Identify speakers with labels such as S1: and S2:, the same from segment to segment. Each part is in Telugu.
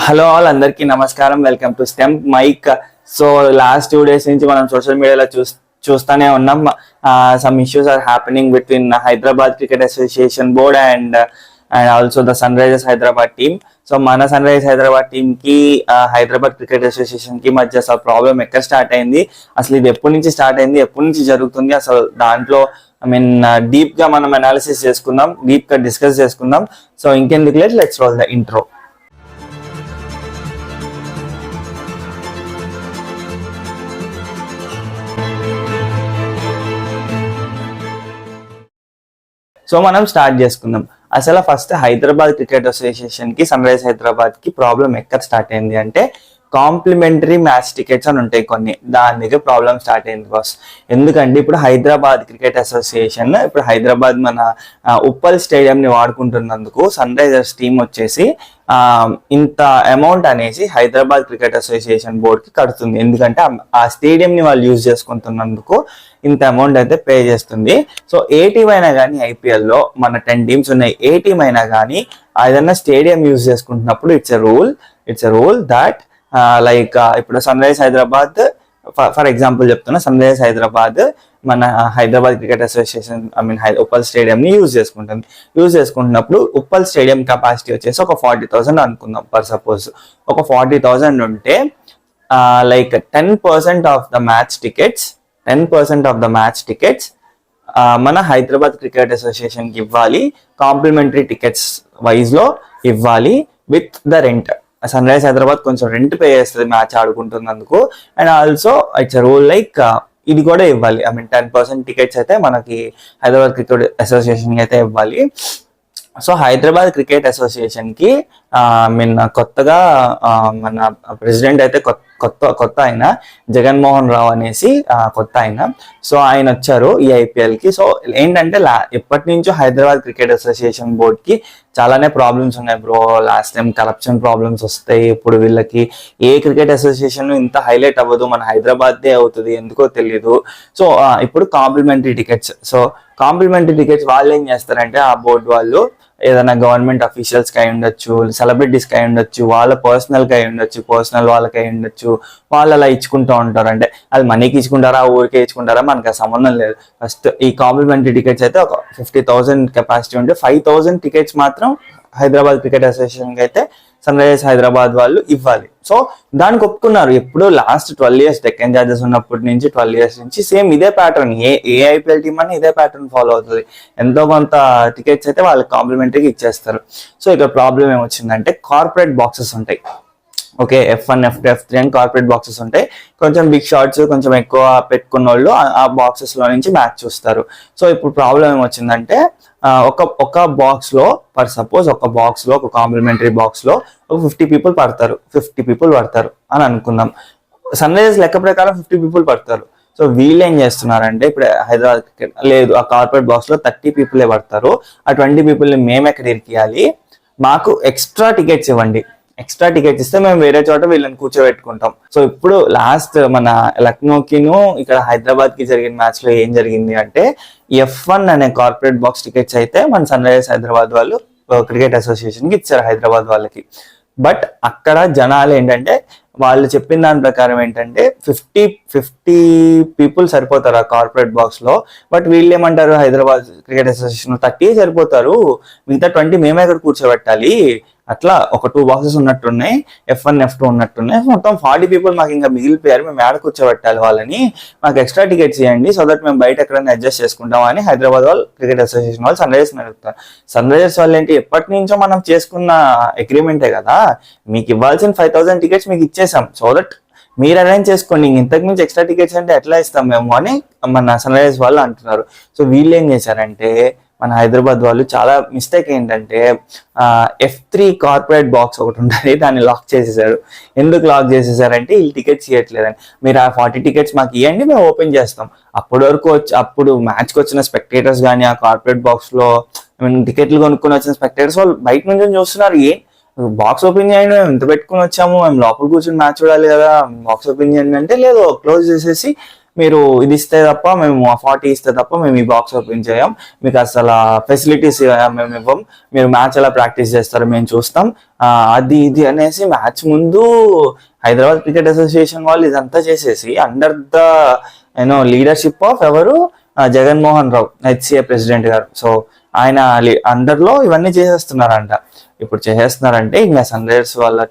S1: హలో ఆల్, అందరికీ నమస్కారం. Welcome to stemp mike. So last 2 days నుంచి మనం సోషల్ మీడియాలో చూస్తూనే ఉన్నాం. Some issues are happening between Hyderabad cricket association board and also the Sunrisers Hyderabad team. So మన సన్ రైజర్స్ హైదరాబాద్ టీమ్ కి హైదరాబాద్ క్రికెట్ అసోసియేషన్ కి మధ్య అసలు ప్రాబ్లం ఎక్కడ స్టార్ట్ అయింది, అసలు ఇది ఎప్పటి నుంచి స్టార్ట్ అయింది, ఎప్పటి నుంచి జరుగుతుంది, అసలు దాంట్లో డీప్ గా మనం అనాలిసిస్ చేసుకుందాం, డీప్ గా డిస్కస్ చేసుకుందాం. సో ఇంకెందుకు లేదు, let's roll the intro. So మనం స్టార్ట్ చేసుకుందాం. అసలు ఫస్ట్ హైదరాబాద్ క్రికెట్ అసోసియేషన్ కి సన్ రైజర్స్ హైదరాబాద్ కి ప్రాబ్లం ఎక్కడ స్టార్ట్ అయింది అంటే, కాంప్లిమెంటరీ మ్యాచ్ టికెట్స్ అని ఉంటాయి కొన్ని, దాని దగ్గర ప్రాబ్లం స్టార్ట్ అయింది బాస్. ఎందుకంటే ఇప్పుడు హైదరాబాద్ క్రికెట్ అసోసియేషన్ ఇప్పుడు హైదరాబాద్ మన ఉప్పల్ స్టేడియం ని వాడుకుంటున్నందుకు సన్ రైజర్స్ టీమ్ వచ్చేసి ఇంత అమౌంట్ అనేసి హైదరాబాద్ క్రికెట్ అసోసియేషన్ బోర్డ్ కి కడుతుంది. ఎందుకంటే ఆ స్టేడియం ని వాళ్ళు యూజ్ చేసుకుంటున్నందుకు ఇంత అమౌంట్ అయితే పే చేస్తుంది. సో ఏ టీం అయినా కానీ ఐపీఎల్ లో మన 10 teams ఉన్నాయి, ఏ టీం అయినా కానీ ఏదైనా స్టేడియం యూజ్ చేసుకుంటున్నప్పుడు it's a rule that like ఇప్పుడు Sunrisers Hyderabad for example చెప్తున్నా, సన్ రైజర్స్ హైదరాబాద్ మన Hyderabad cricket association Uppal stadium ని యూజ్ చేసుకుంటున్నప్పుడు ఉప్పల్ స్టేడియం కెపాసిటీ వచ్చేసి ఒక 40,000 అనుకుందాం పర్ సపోజ్. ఒక 40,000 ఉంటే like 10% of the match tickets మన హైదరాబాద్ క్రికెట్ అసోసియేషన్ కి ఇవ్వాలి, కాంప్లిమెంటరీ టికెట్స్ వైజ్ లో ఇవ్వాలి with the rent. Sunrisers Hyderabad కొంచెం రెంట్ పే చేస్తుంది మ్యాచ్ ఆడుకుంటున్నందుకు. And also it's rule like ఇది కూడా ఇవ్వాలి, 10% టికెట్స్ అయితే మనకి హైదరాబాద్ క్రికెట్ అసోసియేషన్ కి అయితే ఇవ్వాలి. సో హైదరాబాద్ క్రికెట్ అసోసియేషన్ కి కొత్తగా మన ప్రెసిడెంట్ అయితే కొత్త ఆయన జగన్మోహన్ రావు అనేసి కొత్త ఆయన. సో ఆయన వచ్చారు ఈ ఐపీఎల్ కి. సో ఏంటంటే ఎప్పటి నుంచో హైదరాబాద్ క్రికెట్ అసోసియేషన్ బోర్డ్ కి చాలానే ప్రాబ్లమ్స్ ఉన్నాయి bro. Last time corruption problems వస్తాయి, ఇప్పుడు వీళ్ళకి ఏ క్రికెట్ అసోసియేషన్ ఇంత హైలైట్ అవ్వదు, మన హైదరాబాద్దే అవుతుంది, ఎందుకో తెలియదు. సో ఇప్పుడు కాంప్లిమెంటరీ టికెట్స్ వాళ్ళు ఏం చేస్తారంటే, ఆ బోర్డు వాళ్ళు ఏదైనా గవర్నమెంట్ అఫీషియల్స్ కి అయి ఉండొచ్చు, సెలబ్రిటీస్ కి అయి ఉండొచ్చు, వాళ్ళ పర్సనల్ కి అయి ఉండొచ్చు, పర్సనల్ వాళ్ళకి అయి ఉండొచ్చు, వాళ్ళు అలా ఇచ్చుకుంటూ ఉంటారు. అంటే అది మనీకి ఇచ్చుకుంటారా, ఊరికే ఇచ్చుకుంటారా, మనకు సంబంధం లేదు. ఫస్ట్ ఈ కాంప్లిమెంటరీ టికెట్స్ అయితే ఒక 50,000 కెపాసిటీ ఉంటే 5,000 టికెట్స్ మాత్రం హైదరాబాద్ క్రికెట్ అసోసియేషన్ కి అయితే సన్ రైజర్స్ హైదరాబాద్ వాళ్ళు ఇవ్వాలి. సో దానికి ఒప్పుకున్నారు. ఎప్పుడు లాస్ట్ 12 years డెక్కన్ చార్జర్స్ ఉన్నప్పటి నుంచి 12 years నుంచి సేమ్ ఇదే ప్యాటర్న్, ఏ ఐపీఎల్ టీమ్ అని ఇదే ప్యాటర్న్ ఫాలో అవుతుంది. ఎంతో కొంత టికెట్స్ అయితే వాళ్ళకి కాంప్లిమెంటరీగా ఇచ్చేస్తారు. సో ఇక్కడ ప్రాబ్లం ఏమొచ్చిందంటే, కార్పొరేట్ బాక్సెస్ ఉంటాయి. ఓకే, F1, F2, F3 అని కార్పొరేట్ బాక్సెస్ ఉంటాయి. కొంచెం బిగ్ షాట్స్ కొంచెం ఎక్కువ పెట్టుకున్న వాళ్ళు ఆ బాక్సెస్ లో నుంచి మ్యాచ్ చూస్తారు. సో ఇప్పుడు ప్రాబ్లం ఏమొచ్చిందంటే, ఒక బాక్స్ లో పర్ సపోజ్ ఒక బాక్స్ లో ఒక కాంప్లిమెంటరీ బాక్స్ లో ఒక 50 people పడతారు అని అనుకుందాం. సన్ రైజర్స్ లెక్క ప్రకారం 50 people పడతారు. సో వీళ్ళు ఏం చేస్తున్నారంటే, ఇప్పుడు హైదరాబాద్ లేదు, ఆ కార్పొరేట్ బాక్స్ లో 30 people పడతారు. ఆ 20 people ని మేము ఎక్కడ ఇరికియాలి, మాకు ఎక్స్ట్రా టికెట్స్ ఇవ్వండి. ఎక్స్ట్రా టికెట్స్ ఇస్తే మేము వేరే చోట వీళ్ళని కూర్చోబెట్టుకుంటాం. సో ఇప్పుడు లాస్ట్ మన లక్నోకిను ఇక్కడ హైదరాబాద్ కి జరిగిన మ్యాచ్ లో ఏం జరిగింది అంటే, F1 అనే కార్పొరేట్ బాక్స్ టికెట్స్ అయితే మన సన్ రైజర్స్ హైదరాబాద్ వాళ్ళు క్రికెట్ అసోసియేషన్ కి ఇచ్చారు, హైదరాబాద్ వాళ్ళకి. బట్ అక్కడ జనాలు ఏంటంటే, వాళ్ళు చెప్పిన దాని ప్రకారం ఏంటంటే 50 people సరిపోతారు ఆ కార్పొరేట్ బాక్స్ లో. బట్ వీళ్ళు ఏమంటారు, హైదరాబాద్ క్రికెట్ అసోసియేషన్ 30 సరిపోతారు, మిగతా 20 మేమే ఇక్కడ కూర్చోబెట్టాలి. అట్లా ఒక 2 boxes ఉన్నట్టున్నాయి, F1, F2 ఉన్నట్టున్నాయి, మొత్తం 40 people మాకు ఇంకా మిగిలిపోయారు, మేము ఏడ కూర్చోబెట్టాలి వాళ్ళని, మాకు ఎక్స్ట్రా టికెట్స్ ఇవ్వండి, సో దట్ మేము బయట ఎక్కడైనా అడ్జస్ట్ చేసుకుంటాం అని హైదరాబాద్ వాళ్ళు క్రికెట్ అసోసియేషన్ వాళ్ళు సన్ రైజర్స్ అడుగుతారు. సన్ రైజర్స్ వాళ్ళు ఏంటి, ఎప్పటి నుంచో మనం చేసుకున్న అగ్రిమెంటే కదా, మీకు ఇవ్వాల్సిన 5,000 టికెట్స్ మీకు ఇచ్చేసాం, సో దట్ మీరు అరేంజ్ చేసుకోండి, ఇంతకు మించి ఎక్స్ట్రా టికెట్స్ అంటే ఎట్లా ఇస్తాం మేము అని మన సన్ రైజర్స్ వాళ్ళు అంటున్నారు. సో వీళ్ళు ఏం చేశారంటే, మన హైదరాబాద్ వాళ్ళు చాలా మిస్టేక్ ఏంటంటే, F3 కార్పొరేట్ బాక్స్ ఒకటి ఉంటుంది, దాన్ని లాక్ చేసేసారు. ఎందుకు లాక్ చేసేసారంటే, వీళ్ళు టికెట్స్ ఇవ్వట్లేదని. మీరు ఆ 40 tickets మాకు ఇవ్వండి, మేము ఓపెన్ చేస్తాం. అప్పుడు మ్యాచ్కి వచ్చిన స్పెక్టేటర్స్ కానీ ఆ కార్పొరేట్ బాక్స్ లో టికెట్లు కొనుక్కొని వచ్చిన స్పెక్టేటర్స్ వాళ్ళు బయట నుంచి చూస్తున్నారు, బాక్స్ ఓపెన్ చేయండి, మేము ఇంత పెట్టుకుని వచ్చాము, మేము లోపల కూర్చొని మ్యాచ్ చూడాలి కదా, బాక్స్ ఓపెన్ చేయండి అంటే లేదు, క్లోజ్ చేసేసి మీరు ఇది ఇస్తే తప్ప మేము 40 ఇస్తే తప్ప మేము ఈ బాక్స్ ఓపెన్ చేయం, మీకు అసలు ఫెసిలిటీస్ మేము ఇవ్వం, మీరు మ్యాచ్ ఎలా ప్రాక్టీస్ చేస్తారో మేము చూస్తాం, అది ఇది అనేసి మ్యాచ్ ముందు హైదరాబాద్ క్రికెట్ అసోసియేషన్ వాళ్ళు ఇదంతా చేసేసి అండర్ ద లీడర్షిప్ ఆఫ్ ఎవరు జగన్మోహన్ రావు హెచ్సిఏ ప్రెసిడెంట్ గారు. సో ఆయన అండర్లో ఇవన్నీ చేసేస్తున్నారంట. ఇప్పుడు చేసేస్తున్నారంటే ఇంకా సన్ రైజర్స్ వాళ్ళ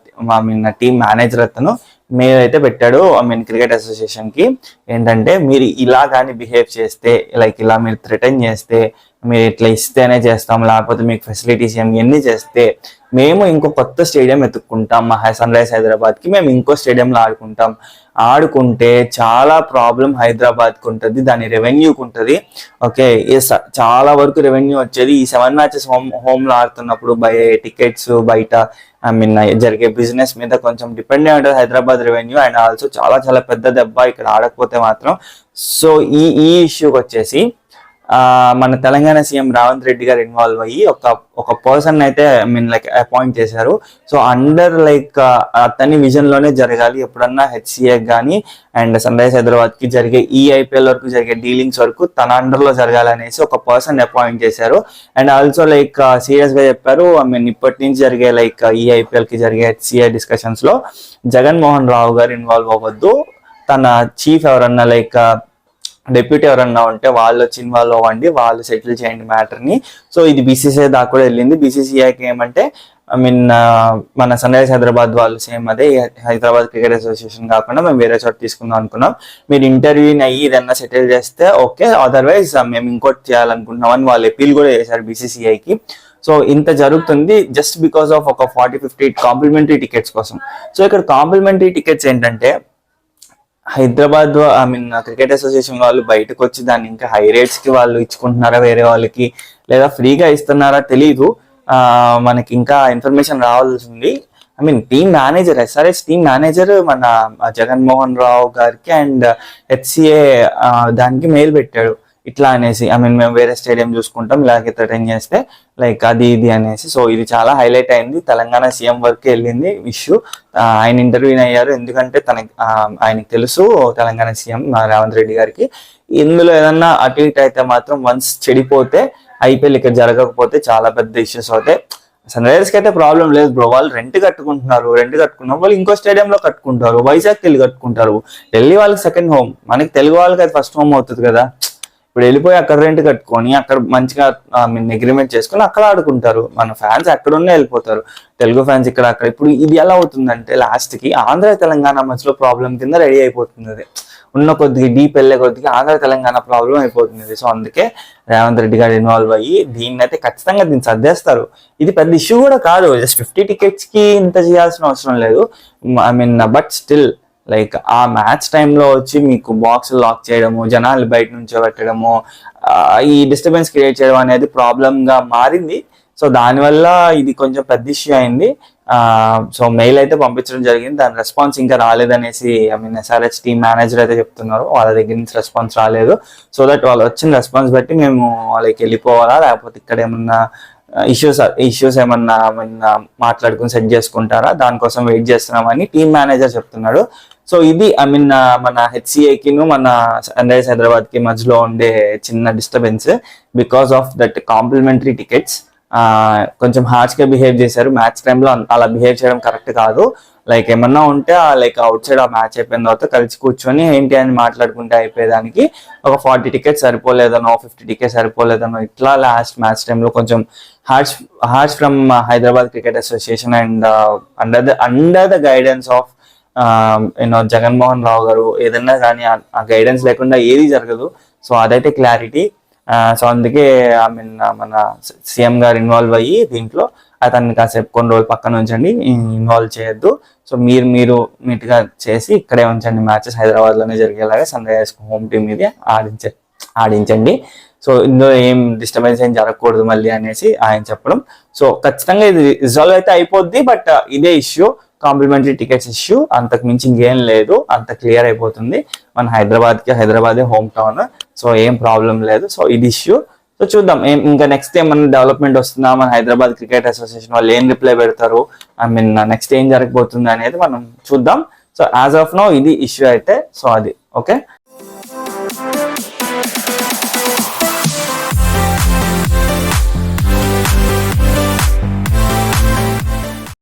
S1: టీం మేనేజర్ అతను మెయిల్ అయితే పెట్టాడు క్రికెట్ అసోసియేషన్ కి, ఏంటంటే మీరు ఇలా కానీ బిహేవ్ చేస్తే, లైక్ ఇలా మీరు థ్రెటన్ చేస్తే, మీరు ఇట్లా ఇస్తేనే చేస్తాం, లేకపోతే మీకు ఫెసిలిటీస్ ఇవన్నీ చేస్తే మేము ఇంకో కొత్త స్టేడియం ఎత్తుక్కుంటాం, మా సన్ రైజర్స్ హైదరాబాద్ కి మేము ఇంకో స్టేడియంలో ఆడుకుంటే చాలా ప్రాబ్లం హైదరాబాద్కి ఉంటుంది, దాని రెవెన్యూకి ఉంటుంది. ఓకే, చాలా వరకు రెవెన్యూ వచ్చేది ఈ 7 మ్యాచెస్ హోమ్లో ఆడుతున్నప్పుడు టికెట్స్ బయట జరిగే బిజినెస్ మీద కొంచెం డిపెండ్ అయి ఉంటుంది హైదరాబాద్ రెవెన్యూ, అండ్ ఆల్సో చాలా చాలా పెద్ద దెబ్బ ఇక్కడ ఆడకపోతే మాత్రం. సో ఈ ఇష్యూకి వచ్చేసి మన తెలంగాణ సీఎం రేవంత్ రెడ్డి గారు ఇన్వాల్వ్ అయ్యి ఒక పర్సన్ అయితే అపాయింట్ చేశారు. సో అండర్ అతని విజన్ లోనే జరగాలి ఎప్పుడన్నా హెచ్సిఏ కానీ అండ్ సన్ రైజర్స్ హైదరాబాద్ కి జరిగే ఈ ఐపీఎల్ వరకు జరిగే డీలింగ్స్ వరకు తన అండర్ లో జరగాలనేసి ఒక పర్సన్ అపాయింట్ చేశారు. అండ్ ఆల్సో సీరియస్ గా చెప్పారు, ఇప్పటి నుంచి జరిగే ఈ ఐపీఎల్ కి జరిగే హెచ్సిఏ డిస్కషన్స్ లో జగన్మోహన్ రావు గారు ఇన్వాల్వ్ అవ్వద్దు, తన చీఫ్ ఎవరన్నా డెప్యూటీ ఎవరన్నా ఉంటే వాళ్ళు వచ్చి ఇన్వాల్వ్ అవ్వండి, వాళ్ళు సెటిల్ చేయండి మ్యాటర్ని. సో ఇది బీసీసీఐ దాకా కూడా వెళ్ళింది. బీసీసీఐకి ఏమంటే మన సన్ రైజర్స్ హైదరాబాద్ వాళ్ళు సేమ్ అదే హైదరాబాద్ క్రికెట్ అసోసియేషన్ కాకుండా మేము వేరే చోట తీసుకుందాం అనుకున్నాం, మీరు ఇంటర్వ్యూని అయ్యి ఏదన్నా సెటిల్ చేస్తే ఓకే, అదర్వైజ్ మేము ఇంకోటి చేయాలనుకుంటున్నాం అని వాళ్ళు అపీల్ కూడా చేశారు బీసీసీఐకి. సో ఇంత జరుగుతుంది జస్ట్ బికాస్ ఆఫ్ ఒక 40-50 కాంప్లిమెంటరీ టికెట్స్ కోసం. సో ఇక్కడ కాంప్లిమెంటరీ టికెట్స్ ఏంటంటే హైదరాబాద్ క్రికెట్ అసోసియేషన్ వాళ్ళు బయటకు వచ్చి దాన్ని ఇంకా హై రేట్స్ కి వాళ్ళు ఇచ్చుకుంటున్నారా వేరే వాళ్ళకి, లేదా ఫ్రీగా ఇస్తున్నారా తెలీదు, మనకి ఇంకా ఇన్ఫర్మేషన్ రావాల్సింది. Team manager, SRH team manager మన జగన్మోహన్ రావు గారికి అండ్ హెచ్సిఏ దానికి మెయిల్ పెట్టాడు ఇట్లా అనేసి, మేము వేరే స్టేడియం చూసుకుంటాం ఇలాగే థ్రెటన్ చేస్తే అది ఇది అనేసి. సో ఇది చాలా హైలైట్ అయింది, తెలంగాణ సీఎం వరకు వెళ్ళింది ఇష్యూ. ఆయన ఇంటర్వ్యూ అయ్యారు, ఎందుకంటే ఆయనకి తెలుసు తెలంగాణ సీఎం రేవంత్ రెడ్డి గారికి ఇందులో ఏదన్నా అటు ఇటు అయితే మాత్రం వన్స్ చెడిపోతే ఐపీఎల్ ఇక్కడ జరగకపోతే చాలా పెద్ద ఇష్యూస్ అవుతాయి. సన్ రైజర్స్ కి అయితే ప్రాబ్లం లేదు బ్రో, వాళ్ళు రెంట్ కట్టుకున్న వాళ్ళు ఇంకో స్టేడియంలో కట్టుకుంటారు, వైజాగ్ వెళ్ళి కట్టుకుంటారు, ఢిల్లీ వాళ్ళకి సెకండ్ హోమ్, మనకి తెలుగు వాళ్ళకి అది ఫస్ట్ హోమ్ అవుతుంది కదా. ఇప్పుడు వెళ్ళిపోయి అక్కడ రెంట్ కట్టుకొని అక్కడ మంచిగా అగ్రిమెంట్ చేసుకొని అక్కడ ఆడుకుంటారు, మన ఫ్యాన్స్ ఎక్కడున్నా వెళ్ళిపోతారు, తెలుగు ఫ్యాన్స్ ఇక్కడ అక్కడ. ఇప్పుడు ఇది ఎలా అవుతుందంటే లాస్ట్ కి ఆంధ్ర తెలంగాణ మధ్యలో ప్రాబ్లం కింద రెడీ అయిపోతుంది, అది ఉన్న కొద్దిగా డీప్ వెళ్ళే కొద్దిగా ఆంధ్ర తెలంగాణ ప్రాబ్లం అయిపోతుంది. సో అందుకే రేవంత్ రెడ్డి గారు ఇన్వాల్వ్ అయ్యి దీన్ని అయితే ఖచ్చితంగా దీన్ని సర్దేస్తారు. ఇది పెద్ద ఇష్యూ కూడా కాదు, జస్ట్ 50 టికెట్స్ కి ఇంత చేయాల్సిన అవసరం లేదు. బట్ స్టిల్ ఆ మ్యాచ్ టైంలో వచ్చి మీకు బాక్స్ లాక్ చేయడము, జనాలు బయట నుంచో పెట్టడము, ఈ డిస్టర్బెన్స్ క్రియేట్ చేయడం అనేది ప్రాబ్లం గా మారింది. సో దానివల్ల ఇది కొంచెం పెద్ద ఇష్యూ అయింది. సో మెయిల్ అయితే పంపించడం జరిగింది, దాని రెస్పాన్స్ ఇంకా రాలేదనేసి ఎస్ఆర్హెచ్ టీమ్ మేనేజర్ అయితే చెప్తున్నారు, వాళ్ళ దగ్గర నుంచి రెస్పాన్స్ రాలేదు. సో దట్ వాళ్ళు వచ్చిన రెస్పాన్స్ బట్టి మేము వాళ్ళకి వెళ్ళిపోవాలా, లేకపోతే ఇక్కడ ఏమన్నా ఇష్యూస్ ఏమన్నా మాట్లాడుకుని సెట్ చేసుకుంటారా, దానికోసం వెయిట్ చేస్తున్నామని టీమ్ మేనేజర్ చెప్తున్నాడు. సో ఇది మన హెచ్సిఏకి మన సన్ రైజర్స్ హైదరాబాద్ కి మధ్యలో ఉండే చిన్న disturbance because of that complimentary tickets. కొంచెం హార్ష్ గా బిహేవ్ చేశారు మ్యాచ్ టైంలో, అలా బిహేవ్ చేయడం కరెక్ట్ కాదు. ఏమన్నా ఉంటే అవుట్ సైడ్ ఆ మ్యాచ్ అయిపోయిన తర్వాత కలిసి కూర్చొని ఏంటి అని మాట్లాడుకుంటే అయిపోయేదానికి ఒక 40 టికెట్స్ సరిపోలేదనో 50 టికెట్స్ సరిపోలేదనో ఇట్లా లాస్ట్ మ్యాచ్ టైంలో కొంచెం harsh from Hyderabad cricket association and under the guidance of Jaganmohan Rao garu. ఏదన్నా కానీ ఆ గైడెన్స్ లేకుండా ఏది జరగదు. సో అదైతే క్లారిటీ. సో అందుకే మన సీఎం గారు ఇన్వాల్వ్ అయ్యి దీంట్లో అతన్ని కాసేపు కొన్ని రోజులు పక్కన ఉంచండి, ఇన్వాల్వ్ చేయొద్దు. సో మీరు నీట్ గా చేసి ఇక్కడే ఉంచండి, మ్యాచెస్ హైదరాబాద్ లోనే జరిగేలాగా సన్ రైజర్స్ హోమ్ టీమ్ ఇది ఆడించండి. సో ఇందులో ఏం డిస్టర్బెన్స్ ఏం జరగకూడదు మళ్ళీ అనేసి ఆయన చెప్పడం. సో ఖచ్చితంగా ఇది రిజాల్వ్ అయితే అయిపోద్ది, బట్ ఇదే ఇష్యూ కాంప్లిమెంటరీ టికెట్స్ ఇష్యూ, అంతకు మించి ఇంకేం లేదు, అంత క్లియర్ అయిపోతుంది. మన హైదరాబాదే హోమ్ టౌన్, సో ఏం ప్రాబ్లం లేదు. సో ఇది ఇష్యూ. సో చూద్దాం ఇంకా నెక్స్ట్ ఏమన్నా డెవలప్మెంట్ వస్తుందా, మన హైదరాబాద్ క్రికెట్ అసోసియేషన్ వాళ్ళు ఏం రిప్లై పెడతారు, నెక్స్ట్ ఏం జరగబోతుంది అనేది మనం చూద్దాం. సో యాజ్ ఆఫ్ నౌ ఇది ఇష్యూ అయితే. సో అది ఓకే.